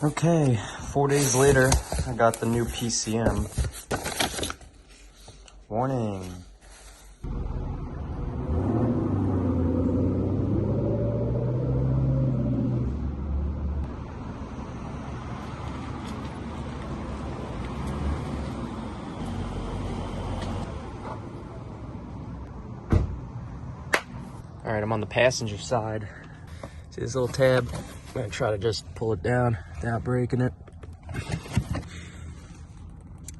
Okay, 4 days later, I got the new PCM. Warning. All right, I'm on the passenger side. See this little tab? I'm gonna try to just pull it down without breaking it.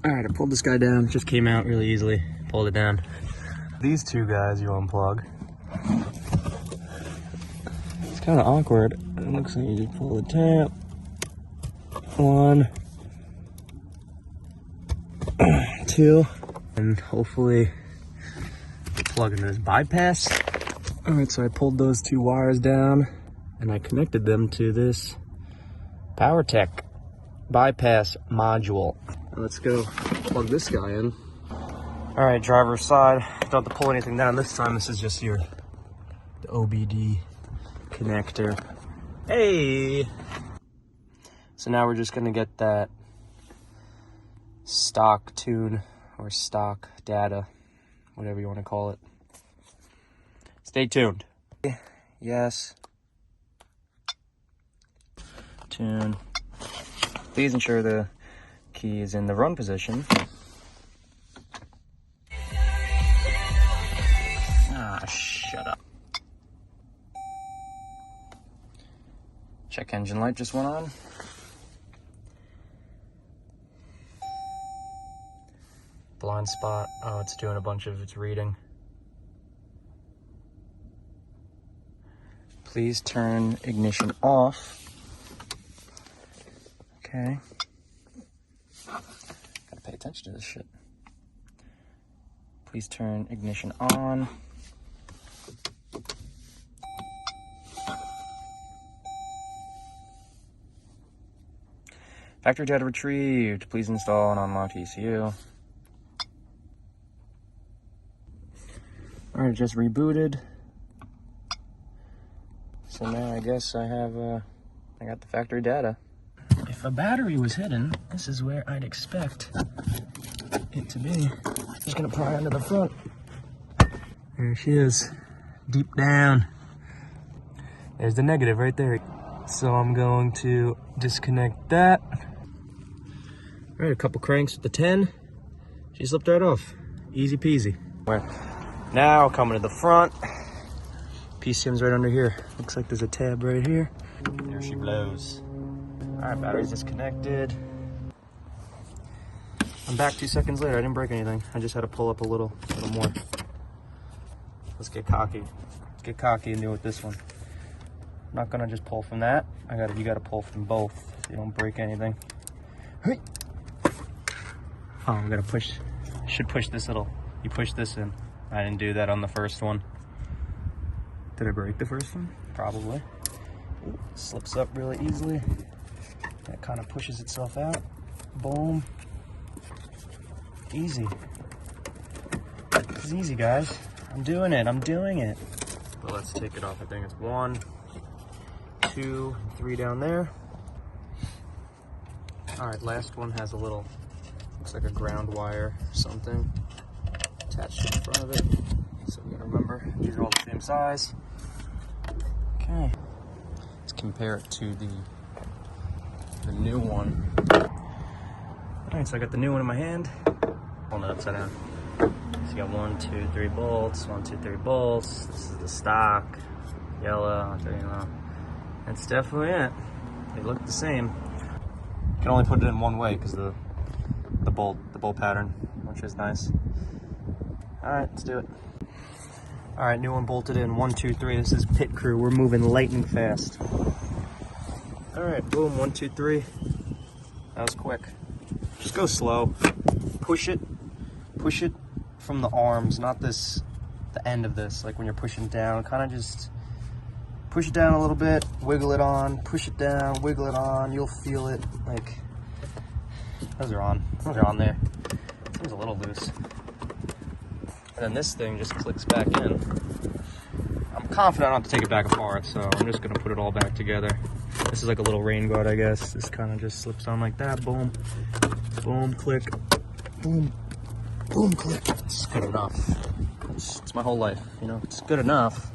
All right, I pulled this guy down. Just came out really easily. Pulled it down. These two guys you unplug. It's kind of awkward. It looks like you just pull the tab. 1, 2, and hopefully plug into this bypass. All right, so I pulled those 2 wires down and I connected them to this PowerTech bypass module. Let's go plug this guy in. All right, driver's side. Don't have to pull anything down this time. This is just the OBD connector. Hey! So now we're just gonna get that stock tune or stock data, whatever you want to call it. Stay tuned. Yes. Tune. Please ensure the key is in the run position. Ah, shut up. Check engine light just went on. Blind spot. Oh, it's doing a bunch of its reading. Please turn ignition off. Okay. Gotta pay attention to this shit. Please turn ignition on. Factory data retrieved. Please install and unlock ECU. Alright, just rebooted. So now I guess I got the factory data. If a battery was hidden, this is where I'd expect it to be. Just gonna pry under the front. There she is, deep down. There's the negative right there. So I'm going to disconnect that. All right, a couple cranks with the 10. She slipped right off, easy peasy. Now coming to the front. PCM's right under here. Looks like there's a tab right here. There she blows. All right, battery's disconnected. I'm back 2 seconds later. I didn't break anything. I just had to pull up a little more. Let's get cocky. Let's get cocky and do it with this one. I'm not gonna just pull from that. You gotta pull from both so you don't break anything. Hey. Oh, I'm gonna push. Should push this you push this in. I didn't do that on the first one. Did I break the first one? Probably. Ooh, slips up really easily. That kind of pushes itself out. Boom. Easy. It's easy, guys. I'm doing it. But let's take it off. I think it's 1, 2, 3 down there. All right, last one has a little, looks like a ground wire or something attached to the front of it. So we gotta remember, these are all the same size. Okay. Let's compare it to the new one. All right, so I got the new one in my hand. Holding it upside down. So you got 1, 2, 3 bolts, 1, 2, 3 bolts. This is the stock, yellow, that's definitely it. They look the same. You can only put it in one way because the bolt pattern, which is nice. All right, let's do it. All right, new one bolted in, 1, 2, 3. This is pit crew. We're moving lightning fast. All right, boom, 1, 2, 3. That was quick. Just go slow. Push it from the arms, not the end of this. Like when you're pushing down, kind of just push it down a little bit, wiggle it on, push it down, wiggle it on. You'll feel it. Like those are on there. Seems a little loose. And then this thing just clicks back in. I'm confident I don't have to take it back apart, so I'm just gonna put it all back together. This is like a little rain guard, I guess. This kind of just slips on like that. Boom, boom, click, boom, boom, click. It's good enough. It's my whole life, you know. It's good enough.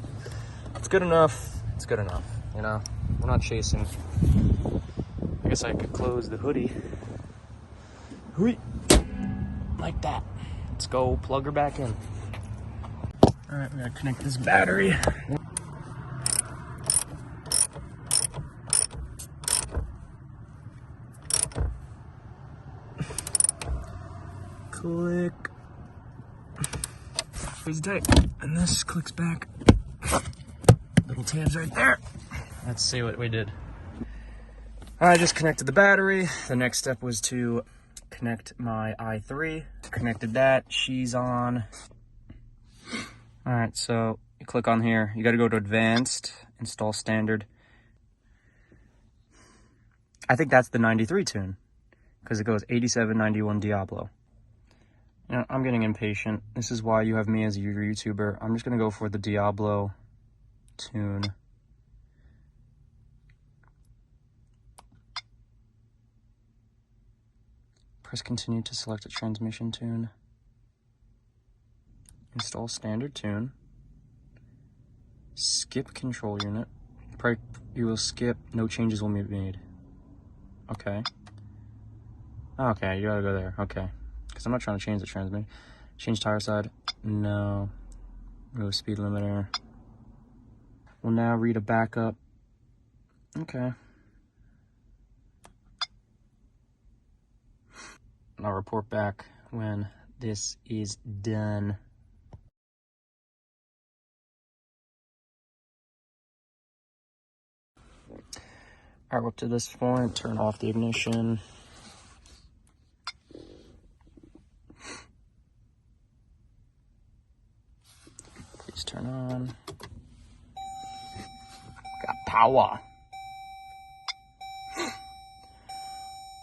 It's good enough. It's good enough, you know. We're not chasing. I guess I could close the hoodie. Like that. Let's go plug her back in. All right, we gotta connect this battery. Click. Freeze tight. And this clicks back. Little tabs right there. Let's see what we did. I just connected the battery. The next step was to connect my i3. Connected that. She's on. All right, so you click on here. You got to go to advanced, install standard. I think that's the 93 tune because it goes 87, 91 Diablo. You know, I'm getting impatient. This is why you have me as your YouTuber. I'm just going to go for the Diablo tune. Press continue to select a transmission tune. Install standard tune. Skip control unit. You will skip. No changes will be made. Okay. Okay, you gotta go there. Okay. Because I'm not trying to change the transmission. Change tire side. No. Remove speed limiter. We'll now read a backup. Okay. I'll report back when this is done. All right, we're up to this point. Turn off the ignition. Please turn on. Got power.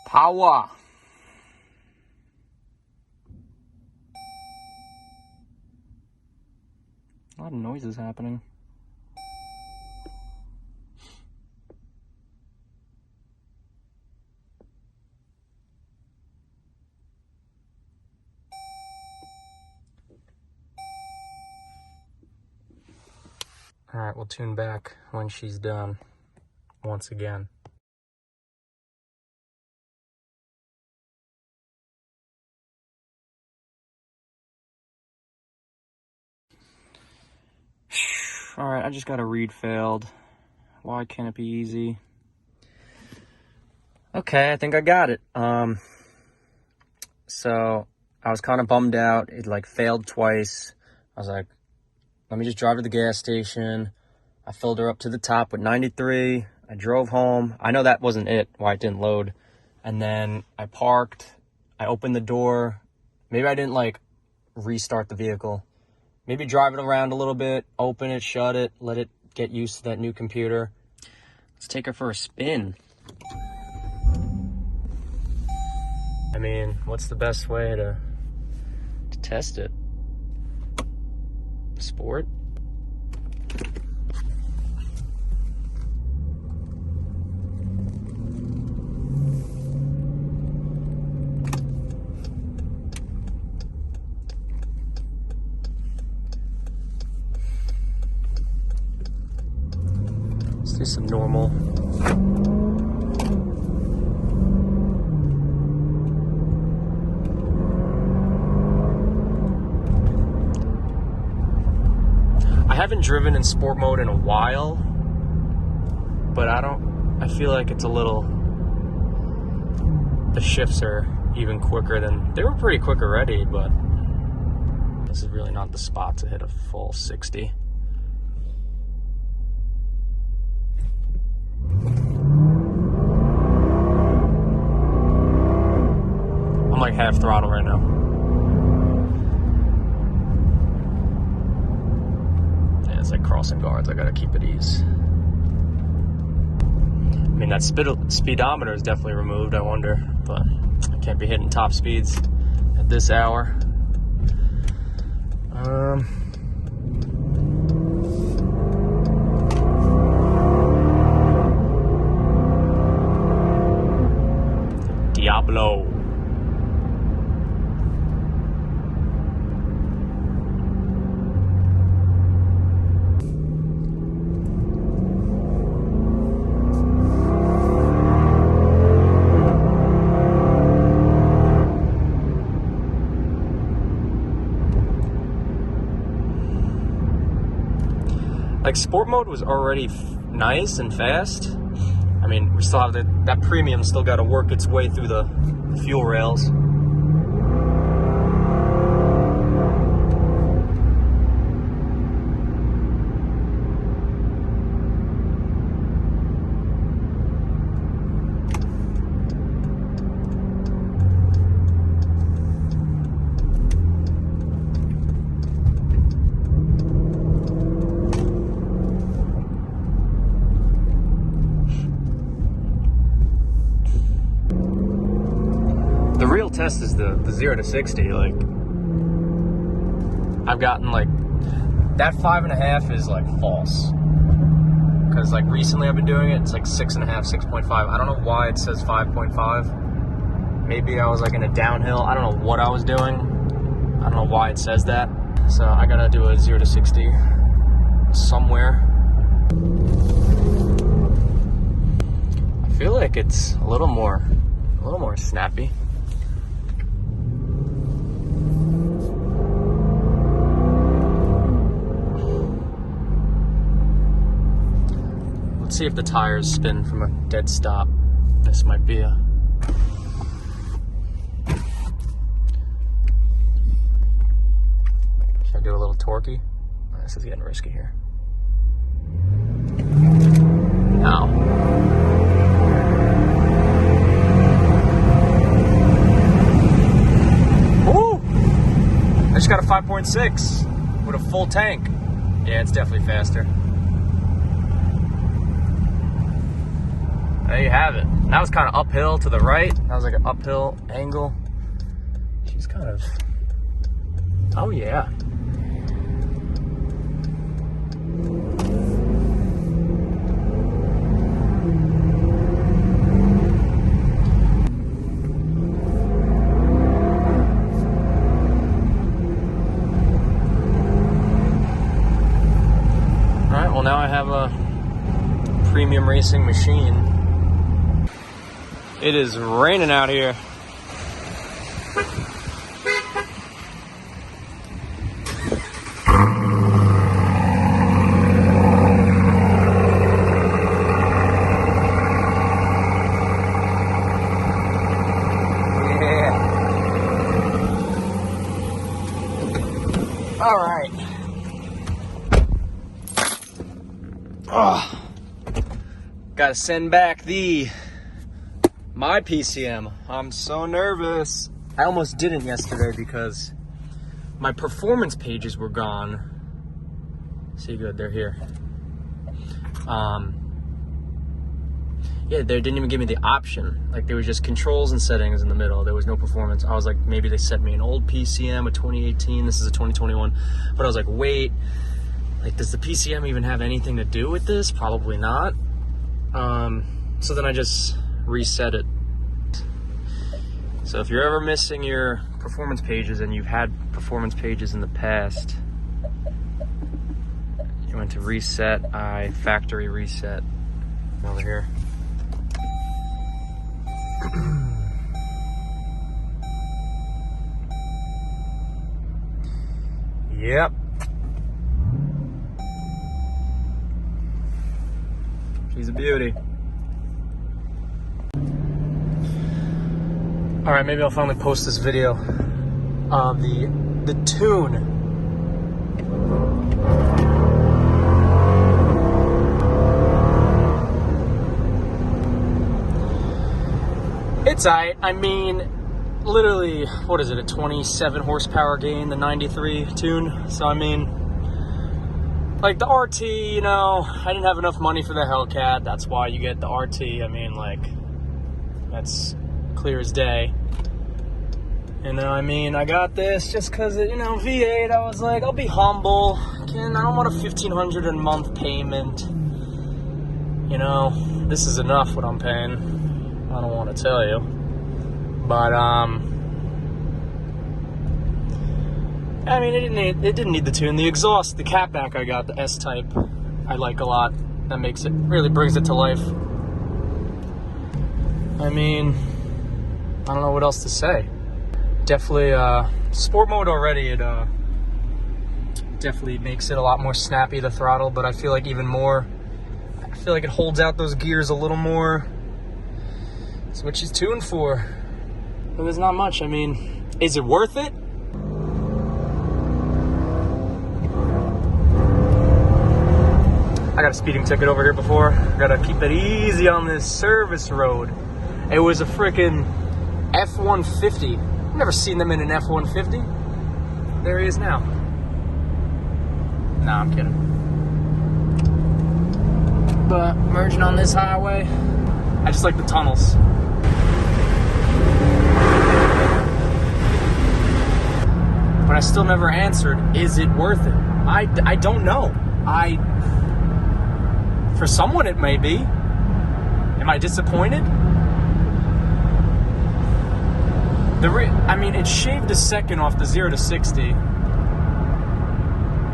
Power. A lot of noises happening. All right, we'll tune back when she's done once again. All right, I just got a read failed. Why can't it be easy? Okay, I think I got it. So I was kind of bummed out. It like failed twice. I was like, let me just drive to the gas station. I filled her up to the top with 93. I drove home. I know that wasn't it, why it didn't load. And then I parked. I opened the door. Maybe I didn't like restart the vehicle. Maybe drive it around a little bit, open it, shut it, let it get used to that new computer. Let's take her for a spin. I mean, what's the best way to test it? Sport? Let's do some normal. I haven't driven in sport mode in a while, but I feel like it's a little, the shifts are even quicker than, they were pretty quick already, but this is really not the spot to hit a full 60. I'm like half throttle right now. Yeah, it's like crossing guards. I gotta keep it easy. I mean, that speedometer is definitely removed, I wonder, but I can't be hitting top speeds at this hour. Diablo. Like, sport mode was already nice and fast. I mean, we still have that premium still got to work its way through the fuel rails. The real test is the 0 to 60. Like, I've gotten like that 5.5 is like false, because like recently I've been doing it. It's like 6.5, 6.5. I don't know why it says 5.5. Maybe I was like in a downhill. I don't know what I was doing. I don't know why it says that. So I gotta do a 0 to 60 somewhere. I feel like it's a little more snappy. Let's see if the tires spin from a dead stop. This might be a... Should I do a little torquey? Oh, this is getting risky here. No. Woo! I just got a 5.6 with a full tank. Yeah, it's definitely faster. There you have it. That was kind of uphill to the right. That was like an uphill angle. She's kind of... Oh, yeah. All right, well, now I have a premium racing machine. It is raining out here. Yeah. All right. Oh. Gotta send back my PCM. I'm so nervous. I almost didn't yesterday because my performance pages were gone. See, good, they're here. Yeah, they didn't even give me the option. Like, there was just controls and settings in the middle. There was no performance. I was like, maybe they sent me an old PCM, a 2018. This is a 2021. But I was like, wait, like, does the PCM even have anything to do with this? Probably not. So then I just reset it. So if you're ever missing your performance pages and you've had performance pages in the past, you went to reset, factory reset over here. Yep. She's a beauty. All right, maybe I'll finally post this video of the tune. It's alright. I mean, literally, what is it, a 27 horsepower gain, the 93 tune? So, I mean, like the RT, you know, I didn't have enough money for the Hellcat. That's why you get the RT. I mean, like, that's clear as day. You know, I mean, I got this just because, you know, V8, I was like, I'll be humble. I don't want a $1,500 a month payment. You know, this is enough what I'm paying. I don't want to tell you. But I mean, it didn't need the tune. The exhaust, the catback I got, the S-Type, I like a lot. That makes it, really brings it to life. I mean, I don't know what else to say. Definitely, sport mode already, it definitely makes it a lot more snappy, the throttle, but I feel like even more, I feel like it holds out those gears a little more. That's what she's tuned for. But there's not much. I mean, is it worth it? I got a speeding ticket over here before. Gotta keep it easy on this service road. It was a freaking F-150. I've never seen them in an F-150. There he is now. Nah, I'm kidding. But merging on this highway, I just like the tunnels. But I still never answered, is it worth it? I don't know. For someone it may be. Am I disappointed? I mean, it shaved a second off the 0 to 60.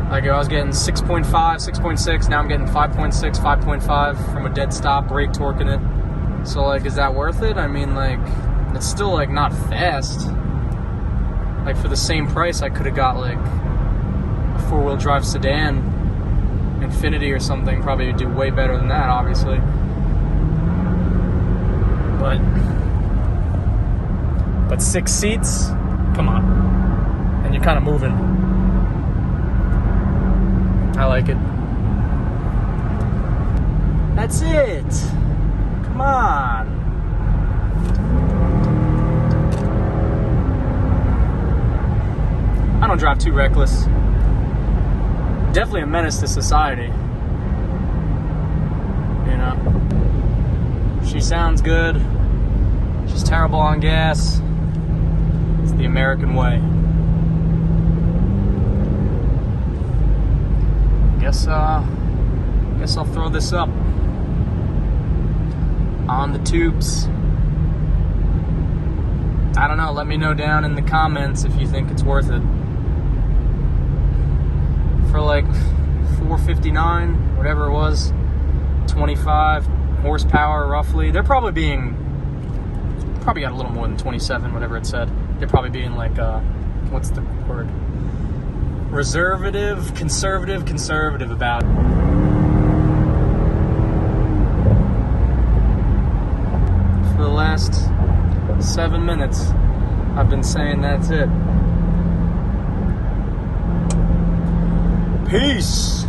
Like, I was getting 6.5, 6.6, now I'm getting 5.6, 5.5 from a dead stop, brake torquing it. So, like, is that worth it? I mean, like, it's still, like, not fast. Like, for the same price, I could have got, like, a four-wheel drive sedan, Infinity or something. Probably do way better than that, obviously. But 6 seats? Come on. And you're kind of moving. I like it. That's it. Come on. I don't drive too reckless. Definitely a menace to society. You know? She sounds good. She's terrible on gas. It's the American way. Guess I'll throw this up on the tubes. I don't know, let me know down in the comments if you think it's worth it. For like $459, whatever it was, 25 horsepower roughly. They're probably got a little more than 27, whatever it said. They're probably being like, what's the word? Conservative about it. For the last 7 minutes, I've been saying that's it. Peace.